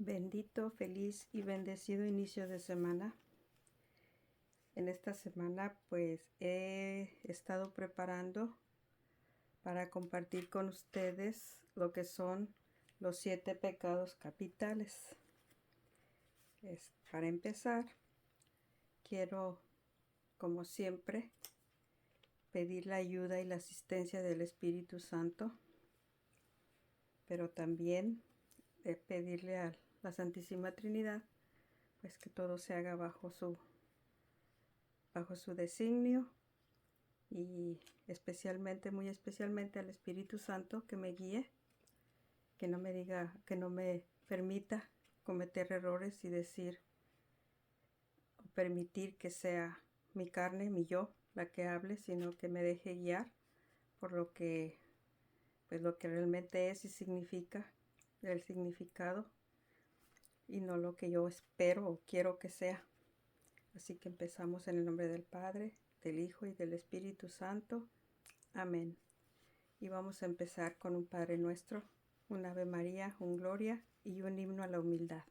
Bendito, feliz y bendecido inicio de semana. En esta semana pues he estado preparando para compartir con ustedes lo que son los 7 pecados capitales. Para empezar, quiero, como siempre, pedir la ayuda y la asistencia del Espíritu Santo, pero también pedirle a la Santísima Trinidad pues que todo se haga bajo su designio, y muy especialmente al Espíritu Santo que me guíe, que no me permita cometer errores y decir o permitir que sea mi carne, mi yo, la que hable, sino que me deje guiar por lo que realmente es y significa, el significado, y no lo que yo espero o quiero que sea. Así que empezamos en el nombre del Padre, del Hijo y del Espíritu Santo. Amén. Y vamos a empezar con un Padre Nuestro, un Ave María, un Gloria y un himno a la humildad.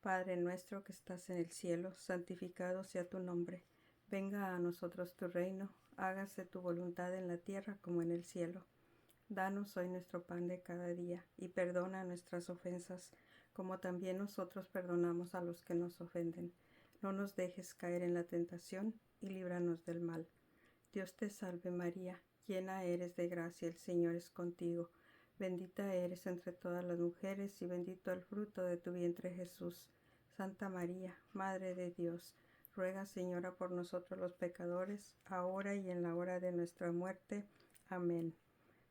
Padre nuestro que estás en el cielo, santificado sea tu nombre. Venga a nosotros tu reino, hágase tu voluntad en la tierra como en el cielo. Danos hoy nuestro pan de cada día, y perdona nuestras ofensas, como también nosotros perdonamos a los que nos ofenden. No nos dejes caer en la tentación, y líbranos del mal. Dios te salve María, llena eres de gracia, el Señor es contigo. Bendita eres entre todas las mujeres, y bendito el fruto de tu vientre Jesús. Santa María, Madre de Dios, ruega Señora por nosotros los pecadores, ahora y en la hora de nuestra muerte. Amén.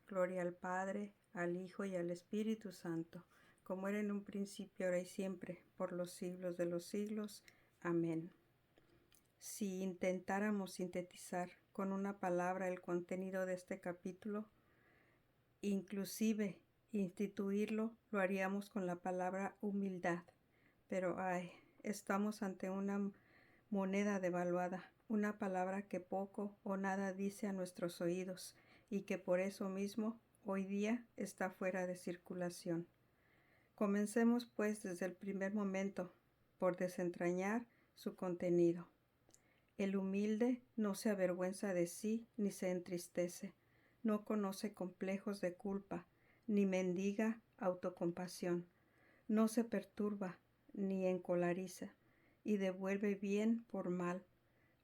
Gloria al Padre, al Hijo y al Espíritu Santo, como era en un principio, ahora y siempre, por los siglos de los siglos. Amén. Si intentáramos sintetizar con una palabra el contenido de este capítulo, inclusive instituirlo, lo haríamos con la palabra humildad. Pero estamos ante una moneda devaluada, una palabra que poco o nada dice a nuestros oídos y que por eso mismo hoy día está fuera de circulación. Comencemos pues desde el primer momento por desentrañar su contenido. El humilde no se avergüenza de sí ni se entristece, no conoce complejos de culpa, ni mendiga autocompasión, no se perturba ni encolariza, y devuelve bien por mal,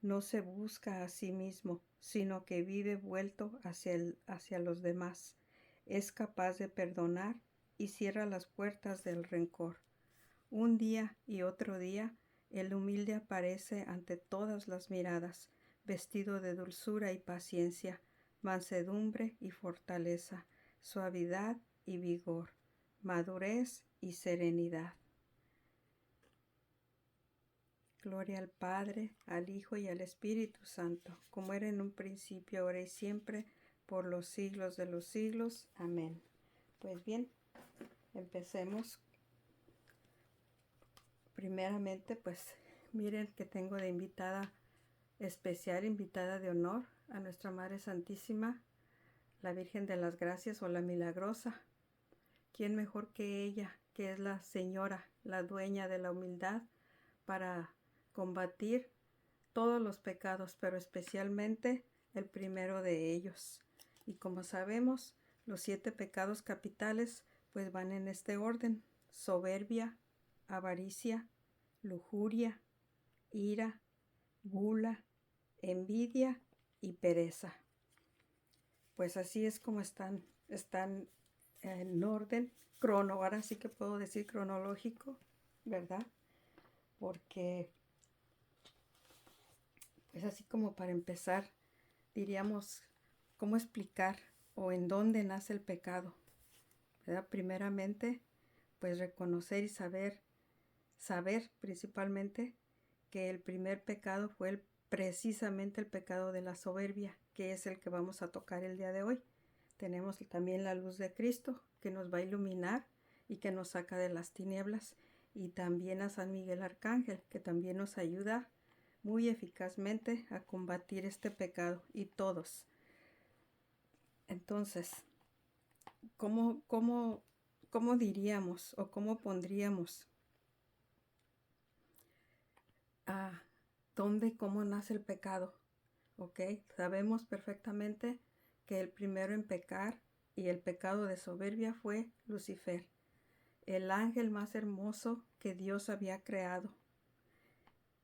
no se busca a sí mismo, sino que vive vuelto hacia los demás, es capaz de perdonar y cierra las puertas del rencor. Un día y otro día, el humilde aparece ante todas las miradas, vestido de dulzura y paciencia, mansedumbre y fortaleza, suavidad y vigor, madurez y serenidad. Gloria al Padre, al Hijo y al Espíritu Santo, como era en un principio, ahora y siempre, por los siglos de los siglos. Amén. Pues bien, empecemos. Primeramente, pues miren que tengo de invitada especial, invitada de honor, a nuestra Madre Santísima, la Virgen de las Gracias o la Milagrosa. ¿Quién mejor que ella, que es la Señora, la dueña de la humildad, para combatir todos los pecados, pero especialmente el primero de ellos? Y como sabemos, los 7 pecados capitales pues van en este orden: soberbia, avaricia, lujuria, ira, gula, envidia y pereza. Pues así es como están en orden ahora sí que puedo decir cronológico, ¿verdad? Porque pues así como para empezar, diríamos cómo explicar o en dónde nace el pecado, ¿verdad? Primeramente, pues reconocer y saber principalmente que el primer pecado fue precisamente el pecado de la soberbia, que es el que vamos a tocar el día de hoy. Tenemos también la luz de Cristo, que nos va a iluminar y que nos saca de las tinieblas, y también a San Miguel Arcángel, que también nos ayuda muy eficazmente a combatir este pecado, y todos. Entonces, ¿cómo ¿cómo diríamos o cómo pondríamos dónde y cómo nace el pecado? ¿Ok? Sabemos perfectamente que el primero en pecar y el pecado de soberbia fue Lucifer, el ángel más hermoso que Dios había creado.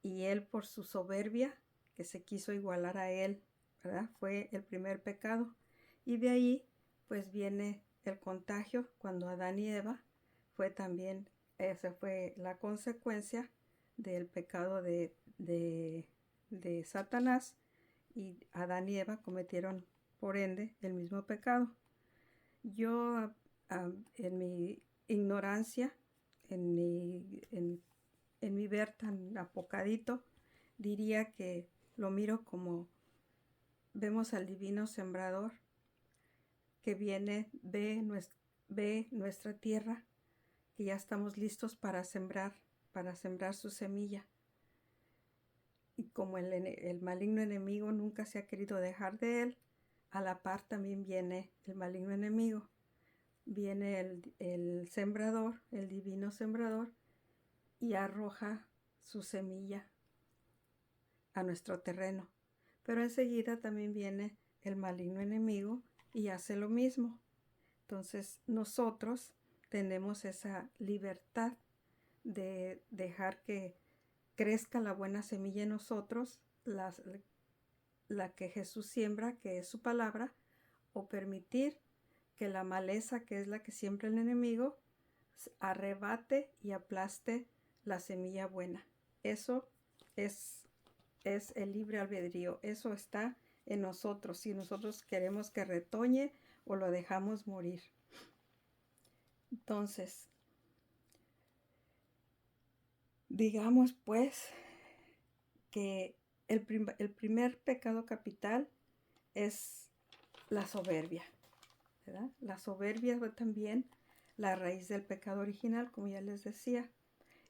Y él, por su soberbia, que se quiso igualar a él, ¿verdad? Fue el primer pecado. Y de ahí, pues viene el contagio. Cuando Adán y Eva, fue también, esa fue la consecuencia del pecado de Satanás. Y Adán y Eva cometieron, por ende, el mismo pecado. Yo, en mi ignorancia, en mi ver tan apocadito, diría que lo miro como vemos al divino sembrador que viene, ve nuestra tierra, que ya estamos listos para sembrar su semilla. Y como el maligno enemigo nunca se ha querido dejar de él, a la par también viene el maligno enemigo. Viene el sembrador, el divino sembrador, y arroja su semilla a nuestro terreno. Pero enseguida también viene el maligno enemigo y hace lo mismo. Entonces nosotros tenemos esa libertad de dejar que crezca la buena semilla en nosotros, la que Jesús siembra, que es su palabra, o permitir que la maleza, que es la que siembra el enemigo, arrebate y aplaste la semilla buena. Eso es el libre albedrío. Eso está en nosotros, si nosotros queremos que retoñe o lo dejamos morir. Entonces, digamos pues que el primer pecado capital es la soberbia, ¿verdad? La soberbia fue también la raíz del pecado original, como ya les decía,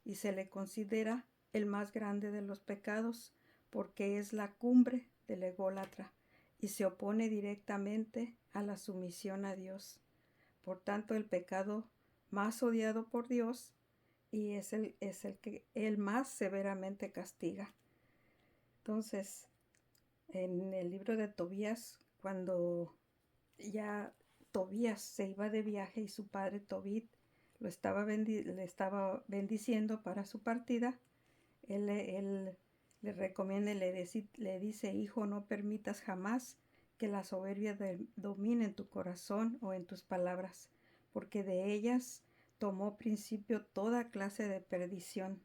y se le considera el más grande de los pecados porque es la cumbre del ególatra y se opone directamente a la sumisión a Dios. Por tanto, el pecado más odiado por Dios y es el que él más severamente castiga. Entonces, en el libro de Tobías, cuando ya Tobías se iba de viaje y su padre Tobit le estaba bendiciendo para su partida, él le recomienda y le dice, hijo, no permitas jamás que la soberbia domine en tu corazón o en tus palabras, porque de ellas tomó principio toda clase de perdición.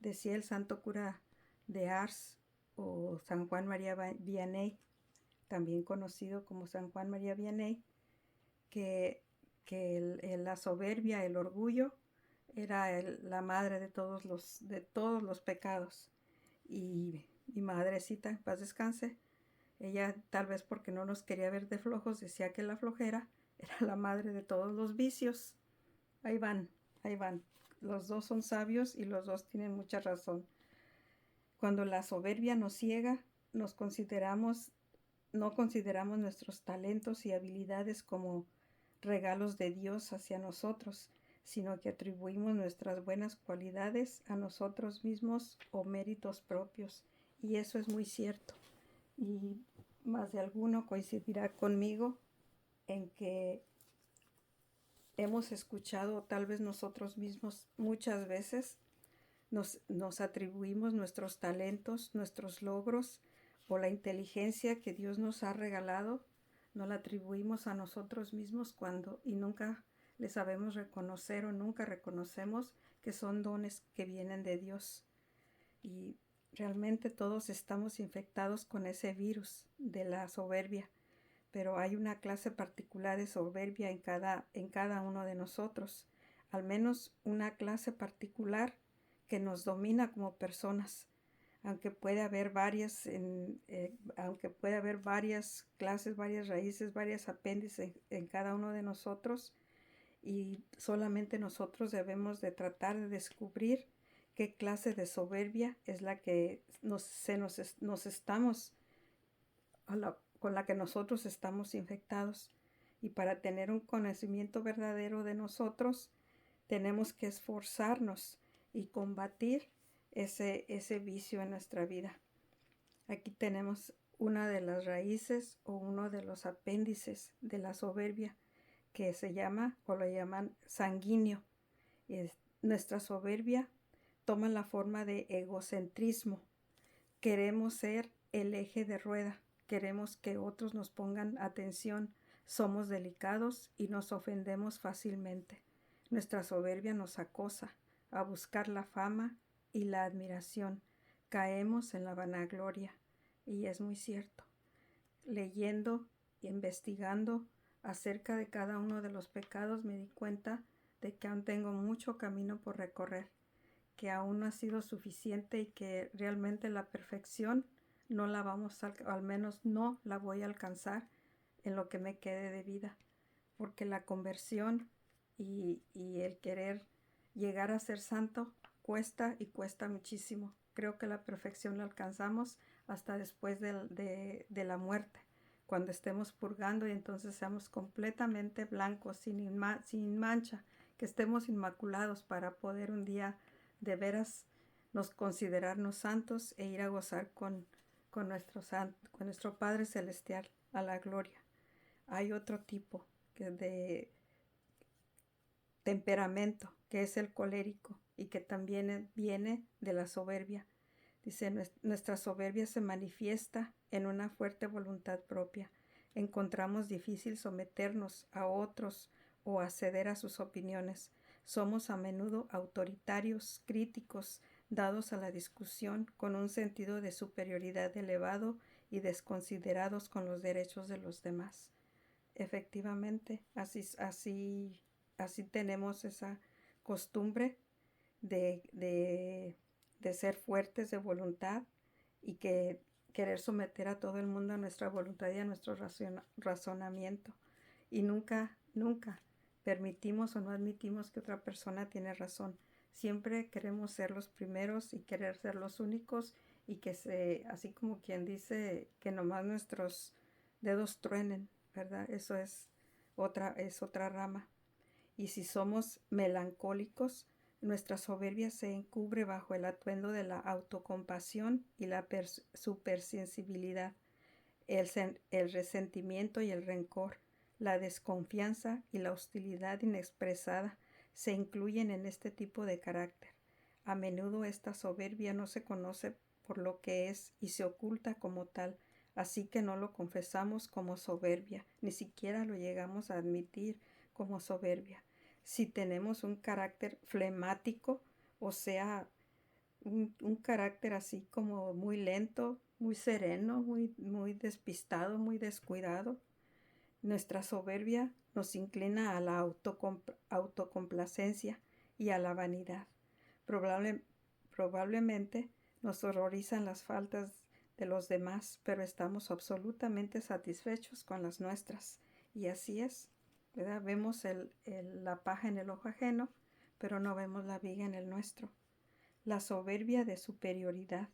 Decía el santo cura de Ars o San Juan María Vianney, también conocido como San Juan María Vianney, que la soberbia, el orgullo, era la madre de todos los pecados. Y mi madrecita, en paz descanse, ella, tal vez porque no nos quería ver de flojos, decía que la flojera era la madre de todos los vicios. Ahí van. Los dos son sabios y los dos tienen mucha razón. Cuando la soberbia nos ciega, no consideramos nuestros talentos y habilidades como regalos de Dios hacia nosotros, sino que atribuimos nuestras buenas cualidades a nosotros mismos o méritos propios. Y eso es muy cierto. Y más de alguno coincidirá conmigo en que hemos escuchado, tal vez nosotros mismos muchas veces, nos atribuimos nuestros talentos, nuestros logros o la inteligencia que Dios nos ha regalado, nos la atribuimos a nosotros mismos y nunca le sabemos reconocer o nunca reconocemos que son dones que vienen de Dios. Y realmente todos estamos infectados con ese virus de la soberbia, pero hay una clase particular de soberbia en cada uno de nosotros, al menos una clase particular que nos domina como personas, aunque puede haber varias clases, varias raíces, varios apéndices en cada uno de nosotros, y solamente nosotros debemos de tratar de descubrir qué clase de soberbia es la que con la que nosotros estamos infectados. Y para tener un conocimiento verdadero de nosotros, tenemos que esforzarnos y combatir ese vicio en nuestra vida. Aquí tenemos una de las raíces o uno de los apéndices de la soberbia, que se llama o lo llaman sanguíneo. Nuestra soberbia toma la forma de egocentrismo. Queremos ser el eje de rueda, queremos que otros nos pongan atención, somos delicados y nos ofendemos fácilmente. Nuestra soberbia nos acosa a buscar la fama y la admiración. Caemos en la vanagloria, y es muy cierto. Leyendo y investigando acerca de cada uno de los pecados, me di cuenta de que aún tengo mucho camino por recorrer, que aún no ha sido suficiente y que realmente la perfección no la vamos a, al menos no la voy a alcanzar en lo que me quede de vida, porque la conversión y el querer llegar a ser santo cuesta y cuesta muchísimo. Creo que la perfección la alcanzamos hasta después de la muerte, cuando estemos purgando y entonces seamos completamente blancos, sin mancha, que estemos inmaculados para poder un día de veras considerarnos santos e ir a gozar con nuestro Padre Celestial a la gloria. Hay otro tipo de temperamento, que es el colérico, y que también viene de la soberbia. Dice, nuestra soberbia se manifiesta en una fuerte voluntad propia. Encontramos difícil someternos a otros o acceder a sus opiniones. Somos a menudo autoritarios, críticos, dados a la discusión, con un sentido de superioridad elevado y desconsiderados con los derechos de los demás. Efectivamente, así tenemos esa costumbre de ser fuertes de voluntad y que querer someter a todo el mundo a nuestra voluntad y a nuestro razonamiento. Y nunca permitimos o no admitimos que otra persona tiene razón. Siempre queremos ser los primeros y querer ser los únicos y así como quien dice, que nomás nuestros dedos truenen, ¿verdad? Eso es otra rama. Y si somos melancólicos, nuestra soberbia se encubre bajo el atuendo de la autocompasión y la supersensibilidad, el resentimiento y el rencor, la desconfianza y la hostilidad inexpresada se incluyen en este tipo de carácter. A menudo esta soberbia no se conoce por lo que es y se oculta como tal, así que no lo confesamos como soberbia, ni siquiera lo llegamos a admitir como soberbia. Si tenemos un carácter flemático, o sea, un carácter así como muy lento, muy sereno, muy despistado, muy descuidado, nuestra soberbia nos inclina a la autocomplacencia y a la vanidad. Probablemente nos horrorizan las faltas de los demás, pero estamos absolutamente satisfechos con las nuestras. Y así es, ¿verdad? Vemos la paja en el ojo ajeno, pero no vemos la viga en el nuestro. La soberbia de superioridad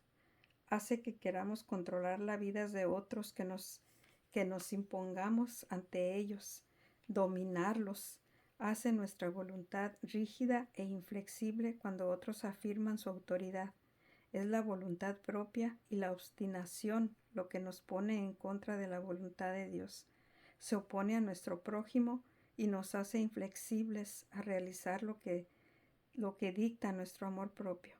hace que queramos controlar las vidas de otros, que nos impongamos ante ellos, dominarlos. Hace nuestra voluntad rígida e inflexible cuando otros afirman su autoridad. Es la voluntad propia y la obstinación lo que nos pone en contra de la voluntad de Dios. Se opone a nuestro prójimo y nos hace inflexibles a realizar lo que dicta nuestro amor propio.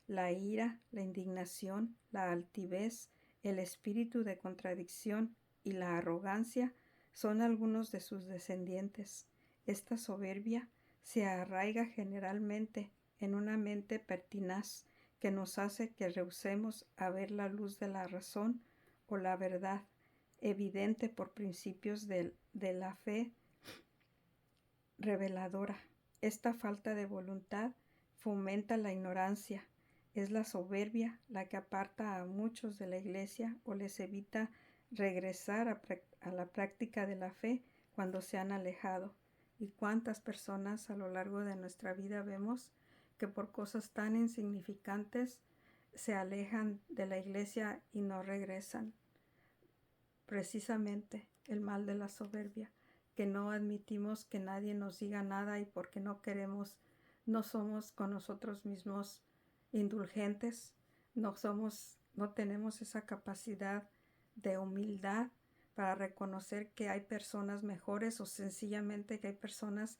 La ira, la indignación, la altivez, el espíritu de contradicción y la arrogancia son algunos de sus descendientes. Esta soberbia se arraiga generalmente en una mente pertinaz que nos hace que rehusemos a ver la luz de la razón o la verdad, evidente por principios de la fe reveladora. Esta falta de voluntad fomenta la ignorancia. Es la soberbia la que aparta a muchos de la iglesia o les evita regresar a la práctica de la fe cuando se han alejado. ¿Y cuántas personas a lo largo de nuestra vida vemos que por cosas tan insignificantes se alejan de la iglesia y no regresan? Precisamente el mal de la soberbia, que no admitimos que nadie nos diga nada y porque no queremos, no somos con nosotros mismos indulgentes, no tenemos esa capacidad de humildad para reconocer que hay personas mejores o sencillamente que hay personas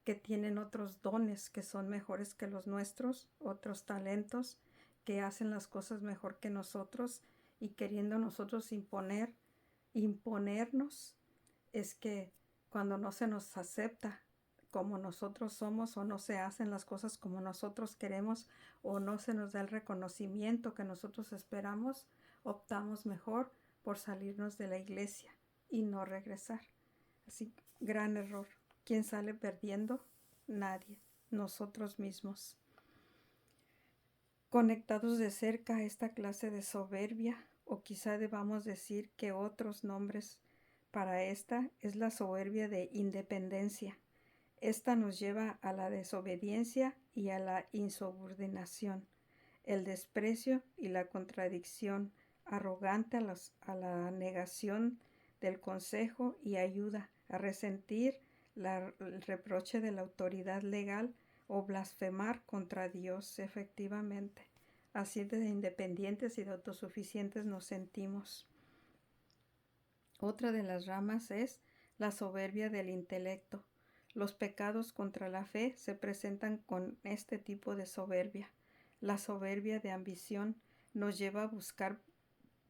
que tienen otros dones que son mejores que los nuestros, otros talentos que hacen las cosas mejor que nosotros y queriendo nosotros imponernos, es que cuando no se nos acepta como nosotros somos o no se hacen las cosas como nosotros queremos o no se nos da el reconocimiento que nosotros esperamos, optamos mejor por salirnos de la iglesia y no regresar. Así, gran error. ¿Quién sale perdiendo? Nadie, nosotros mismos. Conectados de cerca a esta clase de soberbia, o quizá debamos decir que otros nombres para esta es la soberbia de independencia. Esta nos lleva a la desobediencia y a la insubordinación, el desprecio y la contradicción, arrogante a la negación del consejo y ayuda, a resentir el reproche de la autoridad legal o blasfemar contra Dios efectivamente. Así de independientes y de autosuficientes nos sentimos. Otra de las ramas es la soberbia del intelecto. Los pecados contra la fe se presentan con este tipo de soberbia. La soberbia de ambición nos lleva a buscar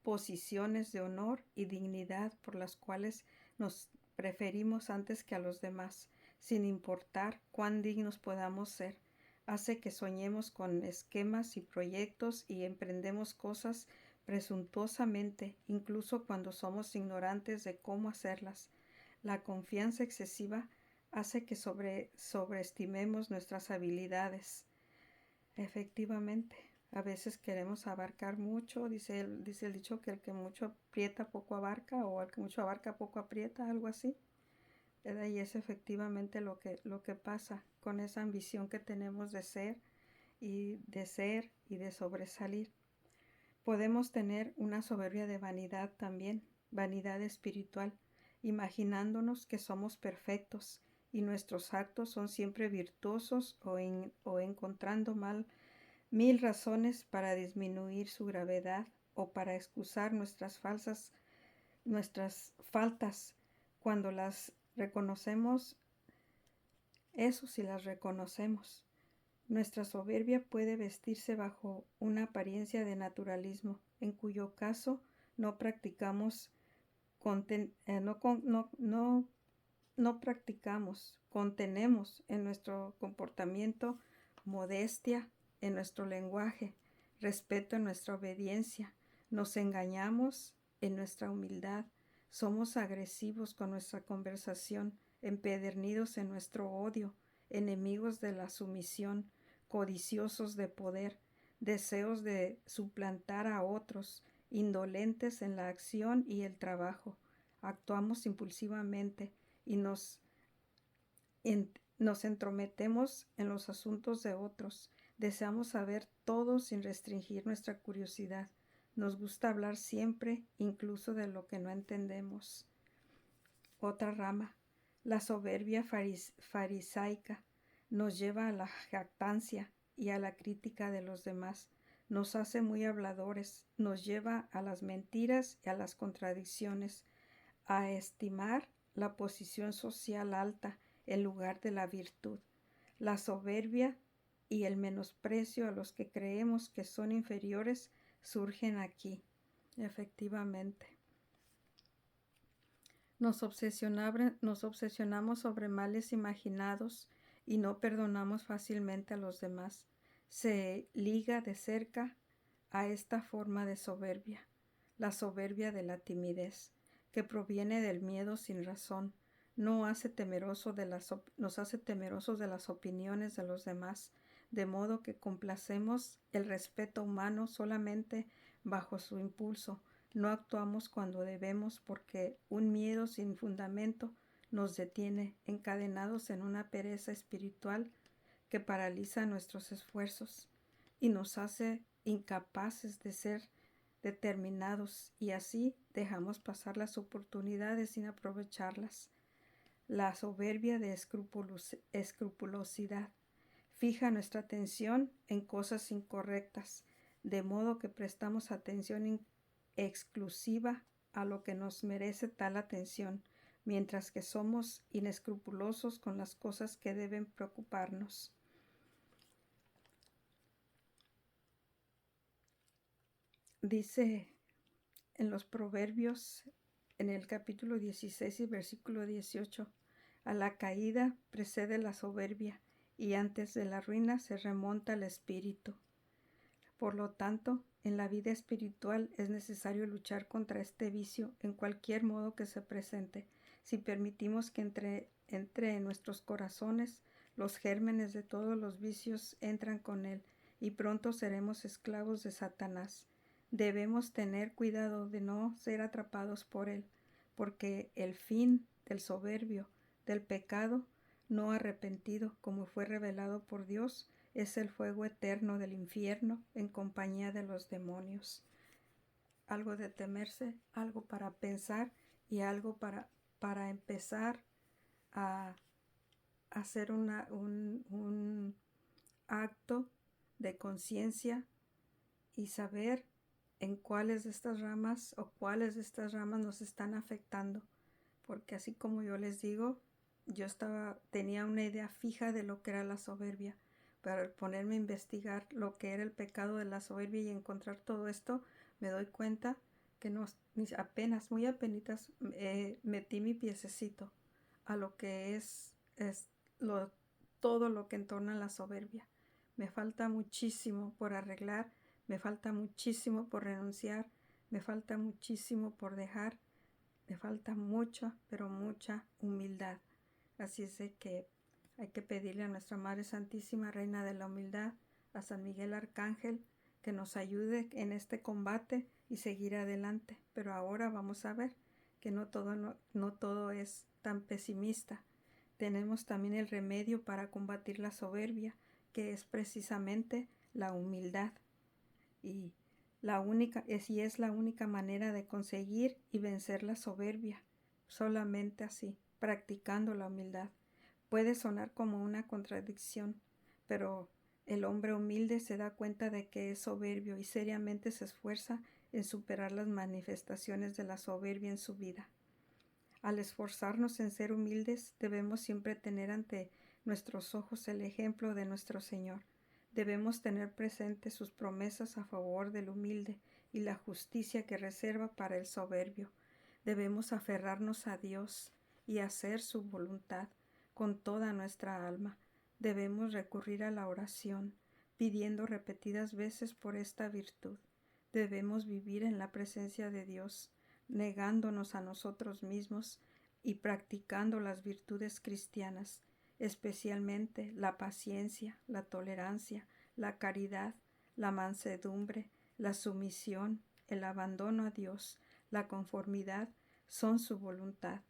posiciones de honor y dignidad por las cuales nos preferimos antes que a los demás, sin importar cuán dignos podamos ser. Hace que soñemos con esquemas y proyectos y emprendemos cosas presuntuosamente, incluso cuando somos ignorantes de cómo hacerlas. La confianza excesiva hace que sobreestimemos nuestras habilidades. Efectivamente, a veces queremos abarcar mucho, dice el dicho que el que mucho aprieta poco abarca, o el que mucho abarca poco aprieta, algo así. Y es efectivamente lo que pasa con esa ambición que tenemos de ser y de sobresalir. Podemos tener una soberbia de vanidad también, vanidad espiritual, imaginándonos que somos perfectos y nuestros actos son siempre virtuosos o encontrando mil razones para disminuir su gravedad o para excusar nuestras faltas cuando las reconocemos. Eso sí las reconocemos. Nuestra soberbia puede vestirse bajo una apariencia de naturalismo, en cuyo caso no practicamos, contenemos en nuestro comportamiento modestia en nuestro lenguaje, respeto en nuestra obediencia, nos engañamos en nuestra humildad, somos agresivos con nuestra conversación, empedernidos en nuestro odio, enemigos de la sumisión, codiciosos de poder, deseos de suplantar a otros, indolentes en la acción y el trabajo. Actuamos impulsivamente y nos entrometemos en los asuntos de otros. Deseamos saber todo sin restringir nuestra curiosidad. Nos gusta hablar siempre, incluso de lo que no entendemos. Otra rama, la soberbia farisaica, nos lleva a la jactancia y a la crítica de los demás. Nos hace muy habladores, nos lleva a las mentiras y a las contradicciones, a estimar la posición social alta en lugar de la virtud. La soberbia y el menosprecio a los que creemos que son inferiores surgen aquí, efectivamente. Nos obsesionamos sobre males imaginados y no perdonamos fácilmente a los demás. Se liga de cerca a esta forma de soberbia, la soberbia de la timidez, que proviene del miedo sin razón. Nos hace temerosos de las opiniones de los demás, de modo que complacemos el respeto humano solamente bajo su impulso. No actuamos cuando debemos porque un miedo sin fundamento nos detiene, encadenados en una pereza espiritual que paraliza nuestros esfuerzos y nos hace incapaces de ser determinados, y así dejamos pasar las oportunidades sin aprovecharlas. la soberbia de escrupulosidad. Fija nuestra atención en cosas incorrectas, de modo que prestamos atención exclusiva a lo que nos merece tal atención, mientras que somos inescrupulosos con las cosas que deben preocuparnos. Dice en los Proverbios, en el capítulo 16 y versículo 18, a la caída precede la soberbia, y antes de la ruina se remonta el espíritu. Por lo tanto, en la vida espiritual es necesario luchar contra este vicio en cualquier modo que se presente. Si permitimos que entre en nuestros corazones, los gérmenes de todos los vicios entran con él, y pronto seremos esclavos de Satanás. Debemos tener cuidado de no ser atrapados por él, porque el fin del soberbio, del pecado no arrepentido, como fue revelado por Dios, es el fuego eterno del infierno en compañía de los demonios. Algo de temerse, algo para pensar y algo para empezar a hacer un acto de conciencia y saber en cuáles de estas ramas nos están afectando. Porque así como yo les digo, tenía una idea fija de lo que era la soberbia. Pero al ponerme a investigar lo que era el pecado de la soberbia y encontrar todo esto, me doy cuenta que muy apenitas metí mi piececito a lo que es todo lo que entorna la soberbia. Me falta muchísimo por arreglar, me falta muchísimo por renunciar, me falta muchísimo por dejar, me falta mucha, pero mucha humildad. Así es de que hay que pedirle a nuestra Madre Santísima, Reina de la Humildad, a San Miguel Arcángel, que nos ayude en este combate y seguir adelante. Pero ahora vamos a ver que no todo es tan pesimista. Tenemos también el remedio para combatir la soberbia, que es precisamente la humildad. Y es la única manera de conseguir y vencer la soberbia, solamente así, practicando la humildad. Puede sonar como una contradicción, pero el hombre humilde se da cuenta de que es soberbio y seriamente se esfuerza en superar las manifestaciones de la soberbia en su vida. Al esforzarnos en ser humildes, debemos siempre tener ante nuestros ojos el ejemplo de nuestro Señor. Debemos tener presentes sus promesas a favor del humilde y la justicia que reserva para el soberbio. Debemos aferrarnos a Dios y hacer su voluntad con toda nuestra alma. Debemos recurrir a la oración, pidiendo repetidas veces por esta virtud. Debemos vivir en la presencia de Dios, negándonos a nosotros mismos y practicando las virtudes cristianas, especialmente la paciencia, la tolerancia, la caridad, la mansedumbre, la sumisión, el abandono a Dios, la conformidad, son su voluntad.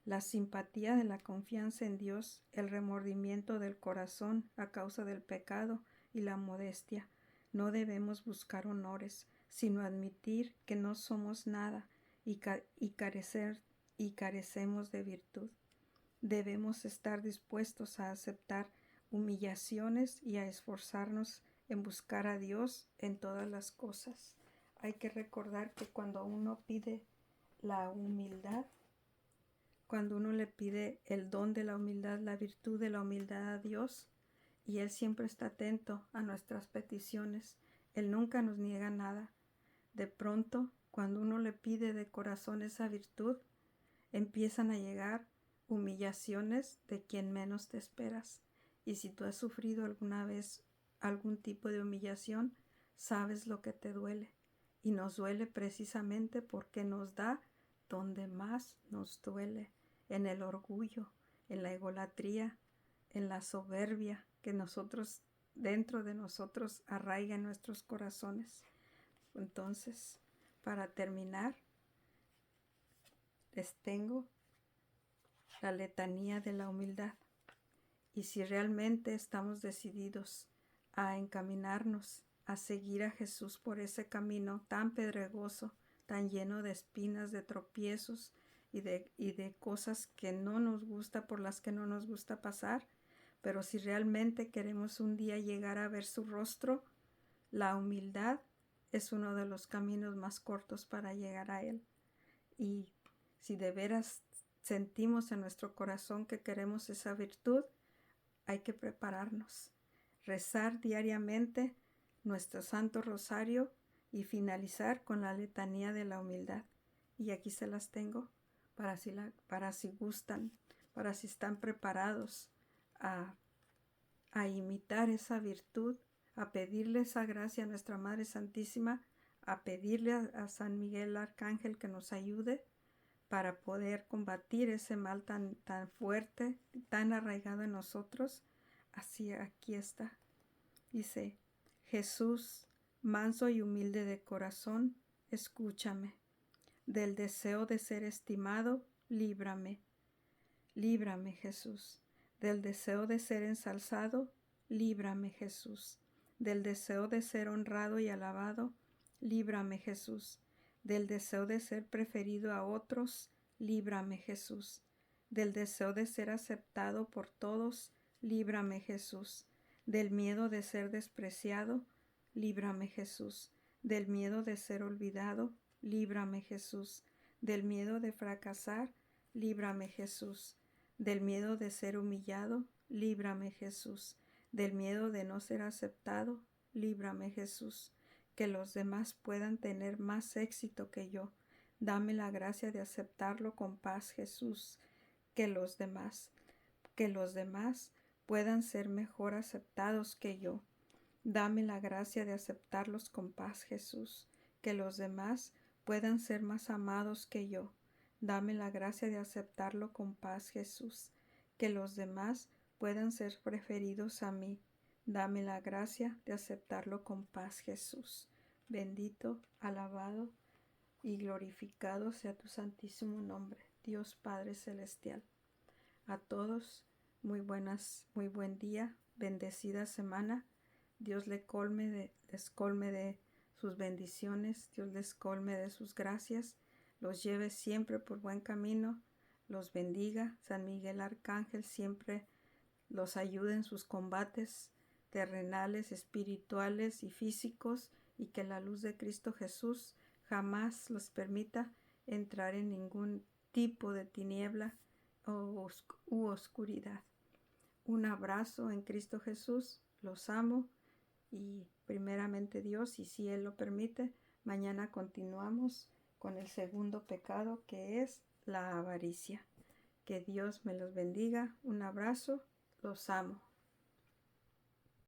La simpatía de la confianza en Dios, el remordimiento del corazón a causa del pecado y la modestia. No debemos buscar honores, sino admitir que no somos nada y carecemos de virtud. Debemos estar dispuestos a aceptar humillaciones y a esforzarnos en buscar a Dios en todas las cosas. Hay que recordar que cuando uno pide la humildad, cuando uno le pide el don de la humildad, la virtud de la humildad a Dios, y Él siempre está atento a nuestras peticiones, Él nunca nos niega nada. De pronto, cuando uno le pide de corazón esa virtud, empiezan a llegar humillaciones de quien menos te esperas. Y si tú has sufrido alguna vez algún tipo de humillación, sabes lo que te duele. Y nos duele precisamente porque nos da donde más nos duele, en el orgullo, en la egolatría, en la soberbia que dentro de nosotros arraiga en nuestros corazones. Entonces, para terminar, les tengo la letanía de la humildad. Y si realmente estamos decididos a encaminarnos, a seguir a Jesús por ese camino tan pedregoso, tan lleno de espinas, de tropiezos y de cosas que no nos gusta, por las que no nos gusta pasar. Pero si realmente queremos un día llegar a ver su rostro, la humildad es uno de los caminos más cortos para llegar a Él. Y si de veras sentimos en nuestro corazón que queremos esa virtud, hay que prepararnos, rezar diariamente nuestro Santo Rosario y finalizar con la letanía de la humildad. Y aquí se las tengo para si gustan, para si están preparados a imitar esa virtud, a pedirle esa gracia a nuestra Madre Santísima, a pedirle a San Miguel Arcángel que nos ayude para poder combatir ese mal tan fuerte, tan arraigado en nosotros. Así aquí está. Dice: Jesús, manso y humilde de corazón, escúchame. Del deseo de ser estimado, líbrame. Líbrame, Jesús. Del deseo de ser ensalzado, líbrame, Jesús. Del deseo de ser honrado y alabado, líbrame, Jesús. Del deseo de ser preferido a otros, líbrame, Jesús. Del deseo de ser aceptado por todos, líbrame, Jesús. Del miedo de ser despreciado, líbrame, Jesús. Del miedo de ser olvidado, líbrame, Jesús. Del miedo de fracasar, líbrame, Jesús. Del miedo de ser humillado, líbrame, Jesús. Del miedo de no ser aceptado, líbrame, Jesús. Que los demás puedan tener más éxito que yo. Dame la gracia de aceptarlo con paz, Jesús. Que los demás puedan ser mejor aceptados que yo. Dame la gracia de aceptarlos con paz, Jesús. Que los demás puedan ser más amados que yo. Dame la gracia de aceptarlo con paz, Jesús. Que los demás puedan ser preferidos a mí. Dame la gracia de aceptarlo con paz, Jesús. Bendito, alabado y glorificado sea tu santísimo nombre, Dios Padre Celestial. A todos, muy buen día, bendecida semana. Dios les colme de sus bendiciones, Dios les colme de sus gracias, los lleve siempre por buen camino, los bendiga. San Miguel Arcángel siempre los ayude en sus combates terrenales, espirituales y físicos, y que la luz de Cristo Jesús jamás los permita entrar en ningún tipo de tiniebla u oscuridad. Un abrazo en Cristo Jesús, los amo, y primeramente Dios, y si Él lo permite, mañana continuamos con el segundo pecado, que es la avaricia. Que Dios me los bendiga. Un abrazo, los amo.